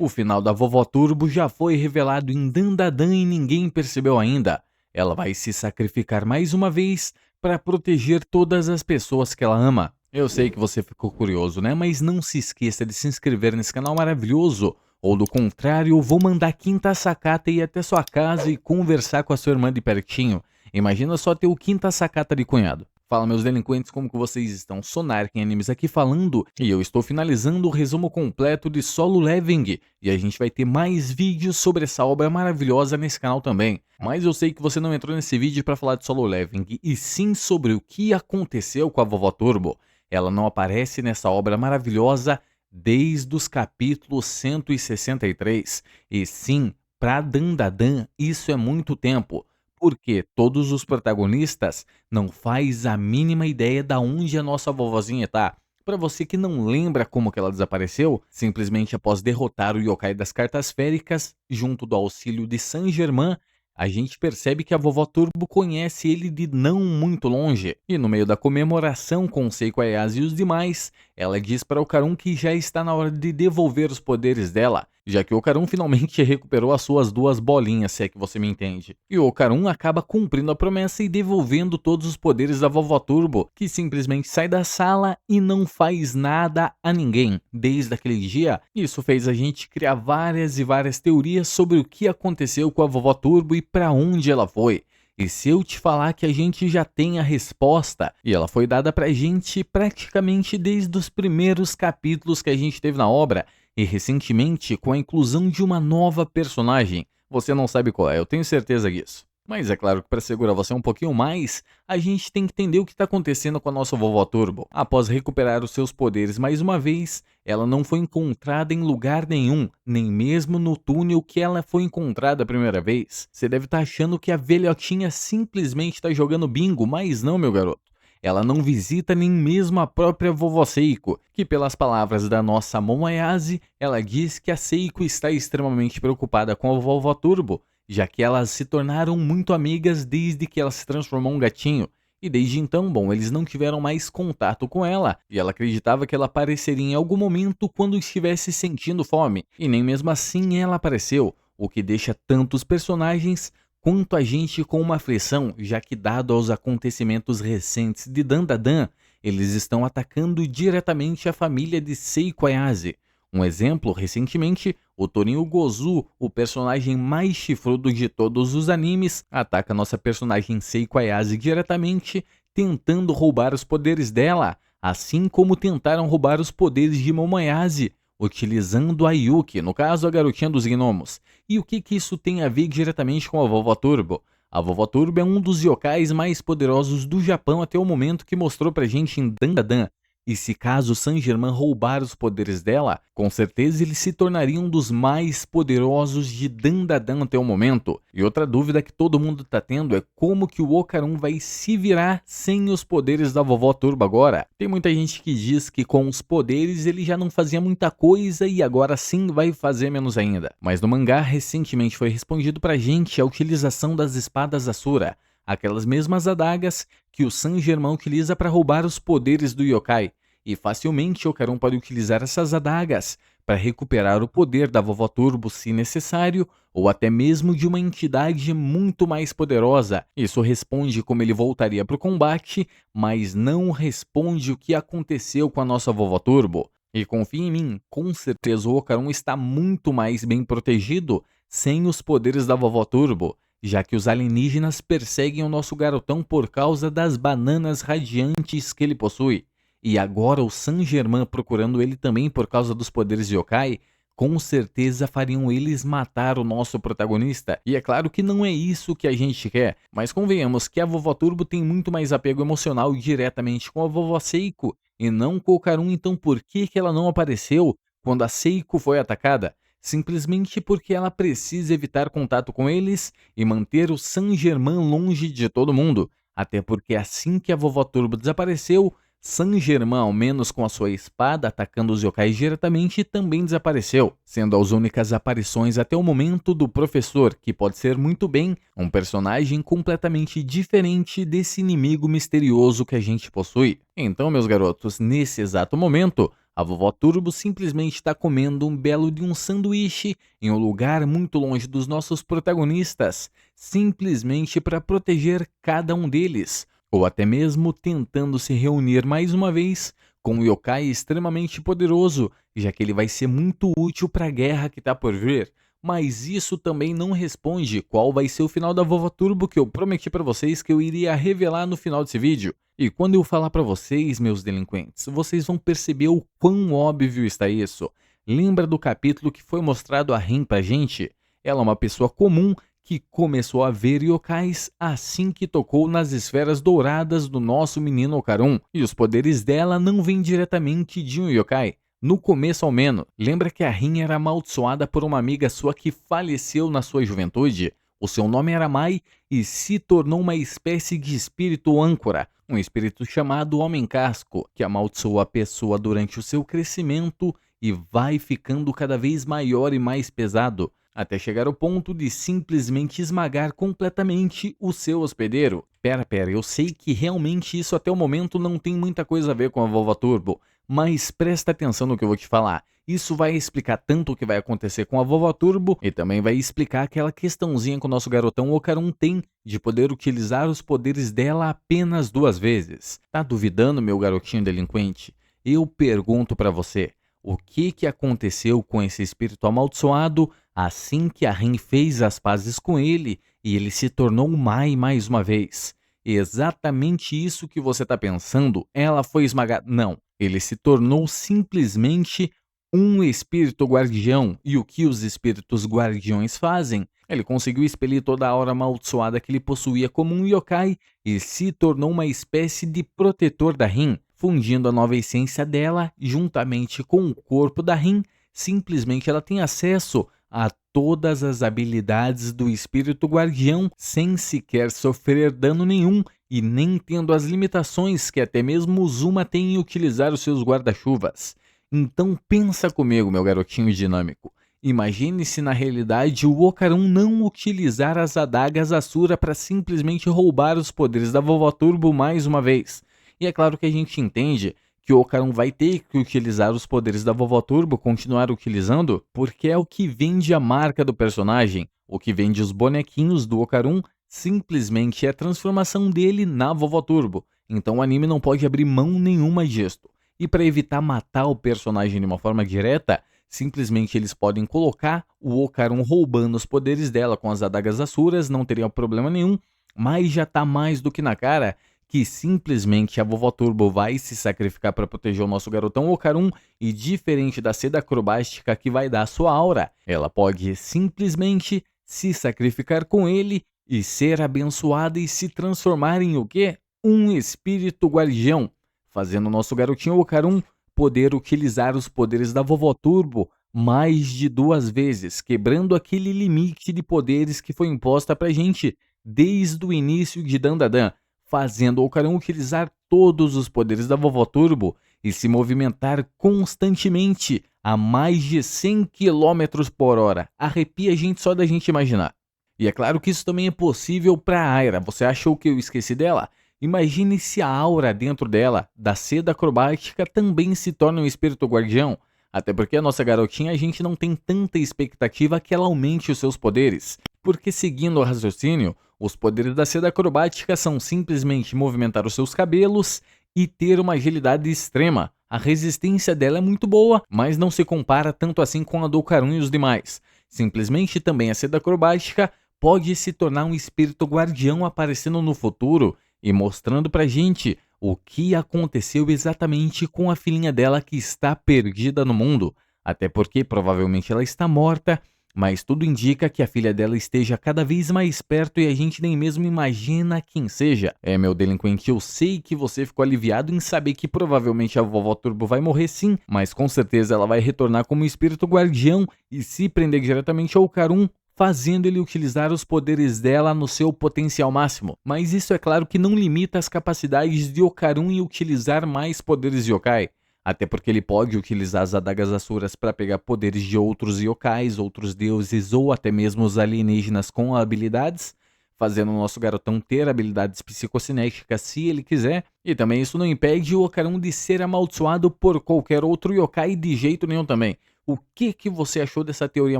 O final da Vovó Turbo já foi revelado em Dandadan e ninguém percebeu ainda. Ela vai se sacrificar mais uma vez para proteger todas as pessoas que ela ama. Eu sei que você ficou curioso, né? Mas não se esqueça de se inscrever nesse canal maravilhoso. Ou do contrário, eu vou mandar a Quinta Sakata ir até sua casa e conversar com a sua irmã de pertinho. Imagina só ter o Quinta Sakata de cunhado. Fala, meus delinquentes, como que vocês estão? Sonark em Animes aqui falando, e eu estou finalizando o resumo completo de Solo Leveling, e a gente vai ter mais vídeos sobre essa obra maravilhosa nesse canal também. Mas eu sei que você não entrou nesse vídeo para falar de Solo Leveling, e sim sobre o que aconteceu com a Vovó Turbo. Ela não aparece nessa obra maravilhosa desde os capítulos 163, e sim, pra Dandadan isso é muito tempo. Porque todos os protagonistas não faz a mínima ideia da onde a nossa vovozinha tá. Para você que não lembra como que ela desapareceu, simplesmente após derrotar o yokai das cartas féricas, junto do auxílio de Saint-Germain, a gente percebe que a vovó Turbo conhece ele de não muito longe. E no meio da comemoração com Seiko Ayase e os demais, ela diz para o Karun que já está na hora de devolver os poderes dela, já que o Karun finalmente recuperou as suas duas bolinhas, se é que você me entende. E o Karun acaba cumprindo a promessa e devolvendo todos os poderes da vovó Turbo, que simplesmente sai da sala e não faz nada a ninguém. Desde aquele dia, isso fez a gente criar várias e várias teorias sobre o que aconteceu com a vovó Turbo e para onde ela foi. E se eu te falar que a gente já tem a resposta, e ela foi dada pra gente praticamente desde os primeiros capítulos que a gente teve na obra, e recentemente com a inclusão de uma nova personagem. Você não sabe qual é, eu tenho certeza disso. Mas é claro que para segurar você um pouquinho mais, a gente tem que entender o que está acontecendo com a nossa vovó Turbo. Após recuperar os seus poderes mais uma vez, ela não foi encontrada em lugar nenhum, nem mesmo no túnel que ela foi encontrada a primeira vez. Você deve estar achando que a velhotinha simplesmente está jogando bingo, mas não, meu garoto. Ela não visita nem mesmo a própria vovó Seiko, que pelas palavras da nossa Momoyase, ela diz que a Seiko está extremamente preocupada com a vovó Turbo, já que elas se tornaram muito amigas desde que ela se transformou em um gatinho. E desde então, bom, eles não tiveram mais contato com ela, e ela acreditava que ela apareceria em algum momento quando estivesse sentindo fome, e nem mesmo assim ela apareceu, o que deixa tantos personagens quanto a gente com uma aflição, já que dado aos acontecimentos recentes de Dandadan, eles estão atacando diretamente a família de Seiko Ayase. Um exemplo, recentemente, o Torinho Gozu, o personagem mais chifrudo de todos os animes, ataca nossa personagem Seiko Ayase diretamente, tentando roubar os poderes dela, assim como tentaram roubar os poderes de Momoyase, utilizando a Yuki, no caso a garotinha dos gnomos. E o que isso tem a ver diretamente com a vovó Turbo? A vovó Turbo é um dos yokais mais poderosos do Japão até o momento que mostrou pra gente em Dandadan. E se caso Saint-Germain roubar os poderes dela, com certeza ele se tornaria um dos mais poderosos de Dandadan até o momento. E outra dúvida que todo mundo tá tendo é como que o Okarun vai se virar sem os poderes da vovó Turbo agora. Tem muita gente que diz que com os poderes ele já não fazia muita coisa e agora sim vai fazer menos ainda. Mas no mangá recentemente foi respondido pra gente a utilização das espadas Asura, aquelas mesmas adagas que o Saint-Germain utiliza para roubar os poderes do yokai, e facilmente Okarun pode utilizar essas adagas para recuperar o poder da vovó Turbo se necessário, ou até mesmo de uma entidade muito mais poderosa. Isso responde como ele voltaria para o combate, mas não responde o que aconteceu com a nossa vovó Turbo. E confia em mim, com certeza o Okarun está muito mais bem protegido sem os poderes da vovó Turbo, já que os alienígenas perseguem o nosso garotão por causa das bananas radiantes que ele possui. E agora o Saint-Germain procurando ele também por causa dos poderes de yokai, com certeza fariam eles matar o nosso protagonista. E é claro que não é isso que a gente quer, mas convenhamos que a vovó Turbo tem muito mais apego emocional diretamente com a vovó Seiko e não com o Karun, então por que ela não apareceu quando a Seiko foi atacada? Simplesmente porque ela precisa evitar contato com eles e manter o Saint-Germain longe de todo mundo. Até porque assim que a vovó Turbo desapareceu, Saint-Germain, ao menos com a sua espada atacando os yokais diretamente, também desapareceu, sendo as únicas aparições até o momento do professor, que pode ser muito bem um personagem completamente diferente desse inimigo misterioso que a gente possui. Então, meus garotos, nesse exato momento, A vovó Turbo simplesmente está comendo um belo de um sanduíche em um lugar muito longe dos nossos protagonistas, simplesmente para proteger cada um deles, ou até mesmo tentando se reunir mais uma vez com um yokai extremamente poderoso, já que ele vai ser muito útil para a guerra que está por vir. Mas isso também não responde qual vai ser o final da Vovó Turbo que eu prometi para vocês que eu iria revelar no final desse vídeo. E quando eu falar para vocês, meus delinquentes, vocês vão perceber o quão óbvio está isso. Lembra do capítulo que foi mostrado a Rin pra gente? Ela é uma pessoa comum que começou a ver yokais assim que tocou nas esferas douradas do nosso menino Ocarun, e os poderes dela não vêm diretamente de um yokai. No começo ao menos, lembra que a Rin era amaldiçoada por uma amiga sua que faleceu na sua juventude? O seu nome era Mai e se tornou uma espécie de espírito âncora, um espírito chamado Homem Casco, que amaldiçoa a pessoa durante o seu crescimento e vai ficando cada vez maior e mais pesado, até chegar ao ponto de simplesmente esmagar completamente o seu hospedeiro. Pera, eu sei que realmente isso até o momento não tem muita coisa a ver com a Vovó Turbo, mas presta atenção no que eu vou te falar. Isso vai explicar tanto o que vai acontecer com a Vovó Turbo e também vai explicar aquela questãozinha que o nosso garotão Ocarun tem de poder utilizar os poderes dela apenas 2 vezes. Tá duvidando, meu garotinho delinquente? Eu pergunto pra você, o que aconteceu com esse espírito amaldiçoado assim que a Rin fez as pazes com ele e ele se tornou Mai mais uma vez? Exatamente isso que você tá pensando? Ela foi esmagada? Não. Ele se tornou simplesmente um espírito guardião. E o que os espíritos guardiões fazem? Ele conseguiu expelir toda a aura amaldiçoada que ele possuía como um yokai e se tornou uma espécie de protetor da Rin, fundindo a nova essência dela juntamente com o corpo da Rin. Simplesmente ela tem acesso a todas as habilidades do espírito guardião sem sequer sofrer dano nenhum e nem tendo as limitações que até mesmo o Zuma tem em utilizar os seus guarda-chuvas. Então pensa comigo, meu garotinho dinâmico. Imagine se na realidade o Ocarun não utilizar as adagas Asura para simplesmente roubar os poderes da Vovó Turbo mais uma vez. E é claro que a gente entende que o Ocarun vai ter que utilizar os poderes da Vovó Turbo, continuar utilizando, porque é o que vende a marca do personagem, o que vende os bonequinhos do Ocarun simplesmente é a transformação dele na Vovó Turbo, então o anime não pode abrir mão nenhuma disto. E para evitar matar o personagem de uma forma direta, simplesmente eles podem colocar o Ocarun roubando os poderes dela com as adagas Asuras, não teria problema nenhum, mas já tá mais do que na cara que simplesmente a Vovó Turbo vai se sacrificar para proteger o nosso garotão Ocarun e diferente da seda acrobática que vai dar sua aura, ela pode simplesmente se sacrificar com ele e ser abençoada e se transformar em o quê? Um espírito guardião, fazendo o nosso garotinho Ocarun poder utilizar os poderes da Vovó Turbo mais de 2 vezes, quebrando aquele limite de poderes que foi imposta pra gente desde o início de Dandadan, fazendo o Ocarun utilizar todos os poderes da Vovó Turbo e se movimentar constantemente a mais de 100 km por hora. Arrepia a gente só da gente imaginar. E é claro que isso também é possível para a Aira. Você achou que eu esqueci dela? Imagine se a aura dentro dela, da seda acrobática, também se torna um espírito guardião. Até porque a nossa garotinha a gente não tem tanta expectativa que ela aumente os seus poderes. Porque seguindo o raciocínio, os poderes da seda acrobática são simplesmente movimentar os seus cabelos e ter uma agilidade extrema. A resistência dela é muito boa, mas não se compara tanto assim com a do Ocarun e os demais. Simplesmente também a seda acrobática pode se tornar um espírito guardião aparecendo no futuro e mostrando pra gente o que aconteceu exatamente com a filhinha dela que está perdida no mundo. Até porque provavelmente ela está morta, mas tudo indica que a filha dela esteja cada vez mais perto e a gente nem mesmo imagina quem seja. É, meu delinquente, eu sei que você ficou aliviado em saber que provavelmente a Vovó Turbo vai morrer sim, mas com certeza ela vai retornar como espírito guardião e se prender diretamente ao Ocarun, fazendo ele utilizar os poderes dela no seu potencial máximo. Mas isso é claro que não limita as capacidades de Ocarun em utilizar mais poderes de yokai. Até porque ele pode utilizar as adagas Asuras para pegar poderes de outros yokais, outros deuses ou até mesmo os alienígenas com habilidades, fazendo o nosso garotão ter habilidades psicocinéticas se ele quiser, e também isso não impede o Ocarum de ser amaldiçoado por qualquer outro yokai de jeito nenhum também. O que você achou dessa teoria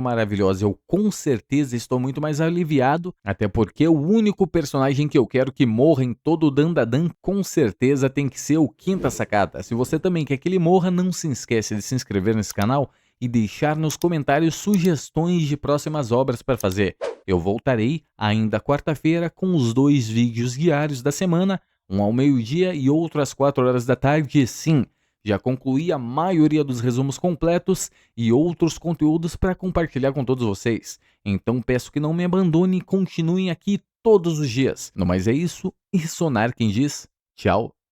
maravilhosa? Eu com certeza estou muito mais aliviado, até porque o único personagem que eu quero que morra em todo o Dandadan com certeza tem que ser o Quinta Sakata. Se você também quer que ele morra, não se esquece de se inscrever nesse canal e deixar nos comentários sugestões de próximas obras para fazer. Eu voltarei ainda quarta-feira com os 2 vídeos diários da semana, um ao meio-dia e outro às 4 horas da tarde, sim. Já concluí a maioria dos resumos completos e outros conteúdos para compartilhar com todos vocês. Então peço que não me abandone e continuem aqui todos os dias. No mais é isso, e sonar quem diz tchau.